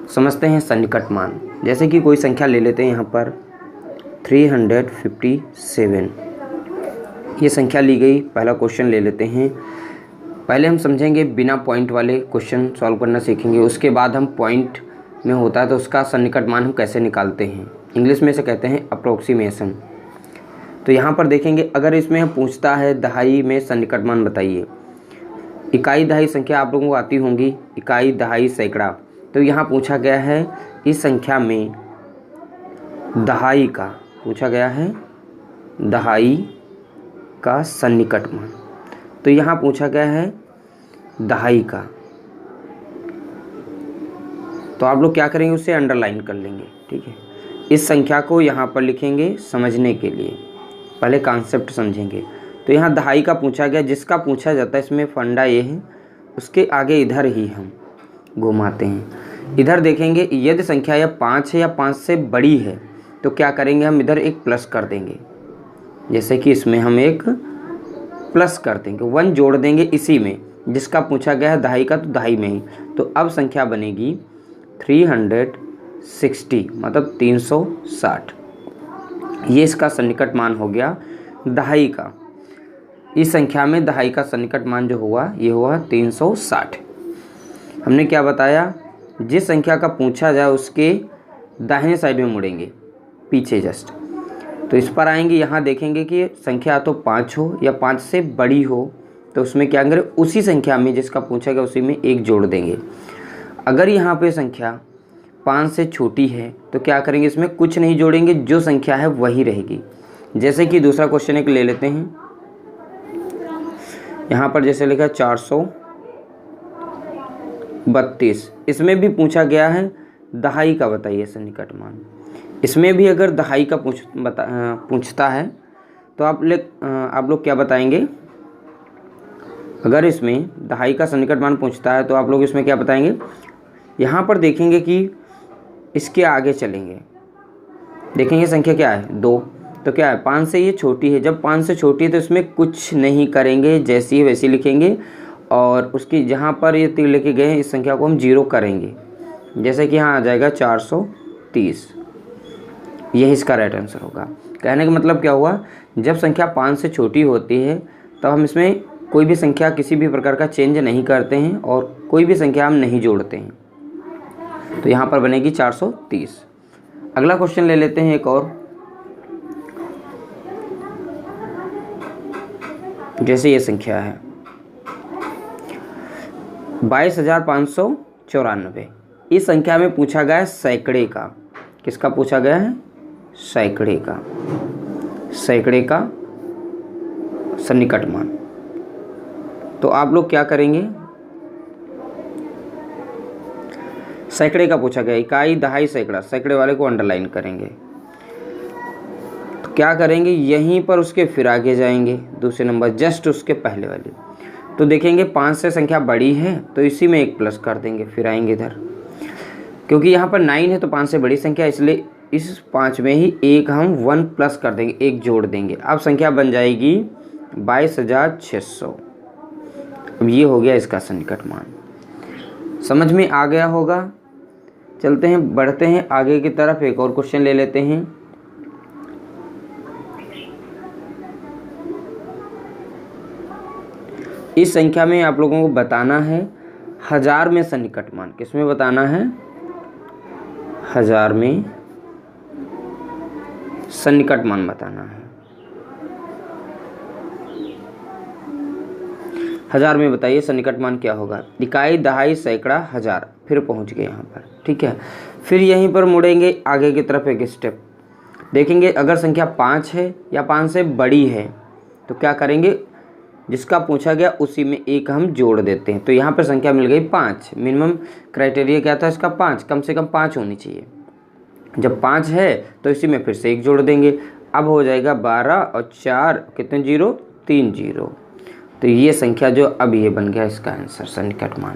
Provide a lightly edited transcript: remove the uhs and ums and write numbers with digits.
समझते हैं सन्निकट मान। जैसे कि कोई संख्या ले लेते हैं यहाँ पर 357, ये संख्या ली गई। पहला क्वेश्चन ले लेते हैं। पहले हम समझेंगे बिना पॉइंट वाले क्वेश्चन सॉल्व करना सीखेंगे, उसके बाद हम पॉइंट में होता है तो उसका सन्निकट मान हम कैसे निकालते हैं। इंग्लिश में इसे कहते हैं अप्रोक्सीमेशन। तो यहाँ पर देखेंगे, अगर इसमें हम पूछता है दहाई में सन्निकट मान बताइए। इकाई दहाई संख्या आप लोगों को आती होंगी, इकाई दहाई सैकड़ा। तो यहाँ पूछा गया है इस संख्या में दहाई का, पूछा गया है दहाई का सन्निकट मान। तो यहाँ पूछा गया है दहाई का, तो आप लोग क्या करेंगे, उसे अंडरलाइन कर लेंगे। ठीक है, इस संख्या को यहाँ पर लिखेंगे समझने के लिए, पहले कॉन्सेप्ट समझेंगे। तो यहाँ दहाई का पूछा गया, जिसका पूछा जाता है इसमें फंडा ये है, उसके आगे इधर ही हम घुमाते हैं। इधर देखेंगे यदि संख्या या 5 है या 5 से बड़ी है तो क्या करेंगे, हम इधर एक प्लस कर देंगे। जैसे कि इसमें हम एक प्लस कर देंगे, 1 जोड़ देंगे इसी में, जिसका पूछा गया है दहाई का, तो दहाई में ही। तो अब संख्या बनेगी 360, मतलब 360। ये इसका सन्निकट मान हो गया दहाई का। इस संख्या में दहाई का सन्निकट मान जो हुआ ये हुआ 360। हमने क्या बताया, जिस संख्या का पूछा जाए उसके दाहिने साइड में मुड़ेंगे, पीछे जस्ट। तो इस पर आएंगे, यहाँ देखेंगे कि संख्या तो 5 हो या 5 से बड़ी हो, तो उसमें क्या करें, उसी संख्या में जिसका पूछा गया उसी में 1 जोड़ देंगे। अगर यहाँ पे संख्या 5 से छोटी है तो क्या करेंगे, इसमें कुछ नहीं जोड़ेंगे, जो संख्या है वही रहेगी। जैसे कि दूसरा क्वेश्चन एक ले लेते हैं। यहाँ पर जैसे लिखा 432, इसमें भी पूछा गया है दहाई का बताइए सन्निकट मान। इसमें भी अगर दहाई का पूछता है तो आप लोग क्या बताएंगे, अगर इसमें दहाई का सन्निकट मान पूछता है तो आप लोग इसमें क्या बताएंगे। यहाँ पर देखेंगे कि इसके आगे चलेंगे, देखेंगे संख्या क्या है 2, तो क्या है 5 से ये छोटी है। जब 5 से छोटी है तो इसमें कुछ नहीं करेंगे, जैसी है वैसी लिखेंगे, और उसकी जहाँ पर ये तीर लेके गए हैं इस संख्या को हम 0 करेंगे। जैसे कि यहाँ आ जाएगा 430, यही इसका राइट आंसर होगा। कहने का मतलब क्या हुआ, जब संख्या 5 से छोटी होती है तब हम इसमें कोई भी संख्या किसी भी प्रकार का चेंज नहीं करते हैं और कोई भी संख्या हम नहीं जोड़ते हैं। तो यहाँ पर बनेगी 430। अगला क्वेश्चन ले लेते हैं एक और। जैसे ये संख्या है 22,594, इस संख्या में पूछा गया है सैकड़े का। किसका पूछा गया है, सैकड़े का, सैकड़े का सन्निकट मान। तो आप लोग क्या करेंगे, सैकड़े का पूछा गया, इकाई दहाई सैकड़ा, सैकड़े वाले को अंडरलाइन करेंगे। तो क्या करेंगे, यहीं पर उसके फिर आगे जाएंगे, दूसरे नंबर जस्ट उसके पहले वाली। तो देखेंगे 5 से संख्या बड़ी है तो इसी में एक प्लस कर देंगे, फिर आएंगे इधर, क्योंकि यहाँ पर 9 है तो 5 से बड़ी संख्या, इसलिए इस 5 में ही एक हम 1 प्लस कर देंगे, एक जोड़ देंगे। अब संख्या बन जाएगी 22,600। अब ये हो गया इसका सन्निकट मान। समझ में आ गया होगा। चलते हैं, बढ़ते हैं आगे की तरफ, एक और क्वेश्चन ले लेते हैं। इस संख्या में आप लोगों को बताना है 1000 में सन्निकट मान। किसमें बताना है, 1000 में सन्निकट मान बताना है। 1000 में बताइए सन्निकट मान क्या होगा। इकाई दहाई सैकड़ा हज़ार, फिर पहुंच गए यहाँ पर। ठीक है, फिर यहीं पर मुड़ेंगे आगे की तरफ एक स्टेप। देखेंगे अगर संख्या 5 है या 5 से बड़ी है तो क्या करेंगे, जिसका पूछा गया उसी में एक हम जोड़ देते हैं। तो यहाँ पर संख्या मिल गई 5। मिनिमम क्राइटेरिया क्या था इसका, 5, कम से कम 5 होनी चाहिए। जब 5 है तो इसी में फिर से एक जोड़ देंगे। अब हो जाएगा 12 और 4 कितने 0, 3 0। तो ये संख्या जो अब ये बन गया इसका आंसर सन्निकट मान।